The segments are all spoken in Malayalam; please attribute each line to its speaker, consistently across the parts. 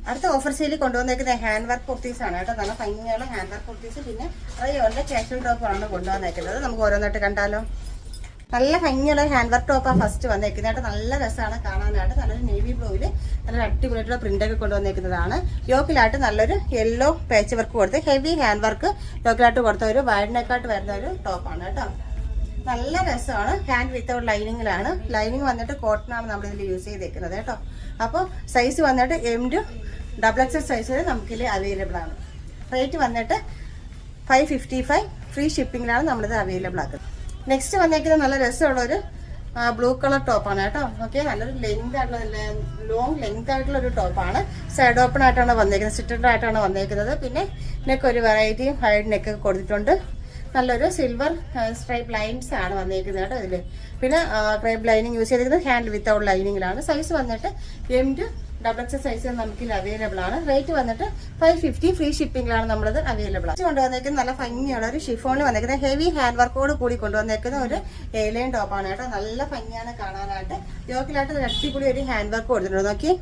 Speaker 1: അടുത്ത ഓഫർ സെയിലിൽ കൊണ്ടുവന്നേക്കുന്ന ഹാൻഡ് വർക്ക് കുർത്തീസാണ് കേട്ടോ. നല്ല ഭംഗിയുള്ള ഹാൻഡ് വർക്ക് കുർത്തീസ് പിന്നെ റയോണിന്റെ കാഷ്വൽ ടോപ്പാണ് കൊണ്ടുവന്നേക്കുന്നത്. നമുക്ക് ഓരോന്നായിട്ട് കണ്ടാലോ. നല്ല ഭംഗിയുള്ള ഹാൻഡ് വർക്ക് ടോപ്പാണ് ഫസ്റ്റ് വന്നേക്കുന്നതായിട്ട്. നല്ല രസമാണ് കാണാനായിട്ട്. നല്ലൊരു നേവി ബ്ലൂവിൽ നല്ലൊരു അടിപൊളിയായിട്ടുള്ള പ്രിന്റൊക്കെ കൊണ്ടുവന്നേക്കുന്നതാണ്. യോക്കിലായിട്ട് നല്ലൊരു യെല്ലോ പാച്ച് വർക്ക് കൊടുത്ത് ഹെവി ഹാൻഡ് വർക്ക് യോക്കിലായിട്ട് കൊടുത്ത ഒരു വൈഡിനെക്കാട്ട് വരുന്ന ഒരു ടോപ്പാണ് കേട്ടോ. നല്ല രസമാണ്. Hand without ലൈനിങ്ങിലാണ്. ലൈനിങ് വന്നിട്ട് കോട്ടനാണ് നമ്മളിതിൽ യൂസ് ചെയ്തേക്കുന്നത് കേട്ടോ. അപ്പോൾ സൈസ് വന്നിട്ട് XXL സൈസ് വരെ നമുക്കിതിൽ അവൈലബിൾ ആണ്. റേറ്റ് വന്നിട്ട് 555 ഫ്രീ ഷിപ്പിങ്ങിലാണ് നമ്മളിത് അവൈലബിൾ ആക്കുന്നത്. നെക്സ്റ്റ് വന്നേക്കുന്നത് നല്ല രസമുള്ളൊരു ബ്ലൂ കളർ ടോപ്പാണ് കേട്ടോ. ഓക്കെ, നല്ലൊരു ലോങ് ലെങ്ത് ആയിട്ടുള്ള ഒരു ടോപ്പാണ്. സൈഡ് ഓപ്പൺ ആയിട്ടാണ് വന്നേക്കുന്നത്, സ്റ്റിറ്റഡ് ആയിട്ടാണ് വന്നേക്കുന്നത്. പിന്നെ നെക്ക് ഒരു വെറൈറ്റി ഹൈഡ് നെക്ക് കൊടുത്തിട്ടുണ്ട്. നല്ലൊരു സിൽവർ സ്ട്രൈപ്പ് ലൈൻസ് ആണ് വന്നേക്കുന്നത് കേട്ടോ ഇതിൽ. പിന്നെ ക്രേപ്പ് ലൈനിങ് യൂസ് ചെയ്തിരിക്കുന്നത് ഹാൻഡ് വിത്തൗട്ട് ലൈനിങ്ങിലാണ്. സൈസ് വന്നിട്ട് XXL സൈസ് നമുക്കിൽ അവൈലബിൾ ആണ്. റേറ്റ് വന്നിട്ട് 550 ഫ്രീ ഷിപ്പിംഗിലാണ് നമ്മളത് അവൈലബിൾ ആണ്. കൊണ്ടുവന്നേക്കുന്ന നല്ല ഭംഗിയുള്ള ഒരു ഷിഫോണിൽ വന്നേക്കുന്ന ഹെവി ഹാൻഡ് വർക്കോട് കൂടി കൊണ്ടുവന്നേക്കുന്ന ഒരു ഏലൈൻ ടോപ്പാണ് കേട്ടോ. നല്ല ഭംഗിയാണ് കാണാനായിട്ട്. യോക്കിലായിട്ട് ഒരു അടിപൊളി ഒരു ഹാൻഡ് വർക്ക് കൊടുത്തിട്ടുണ്ട്. നോക്കി,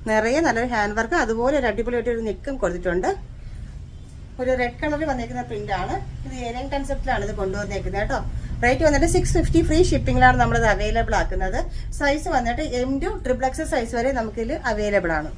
Speaker 1: നിറയെ നല്ലൊരു ഹാൻഡ് വർക്ക്, അതുപോലെ ഒരു അടിപൊളിയായിട്ട് ഒരു നെക്കും കൊടുത്തിട്ടുണ്ട്. ഒരു റെഡ് കളറിൽ വന്നേക്കുന്ന പ്രിന്റ് ആണ് ഇത്. ഏലൈൻ കൺസെപ്റ്റിലാണ് ഇത് കൊണ്ടുവന്നേക്കുന്നത് കേട്ടോ. റേറ്റ് വന്നിട്ട് 650 ഫ്രീ ഷിപ്പിംഗിലാണ് നമ്മളത് അവൈലബിൾ ആക്കുന്നത്. സൈസ് വന്നിട്ട് XXL സൈസ് വരെ നമുക്കിതിൽ അവൈലബിൾ ആണ്.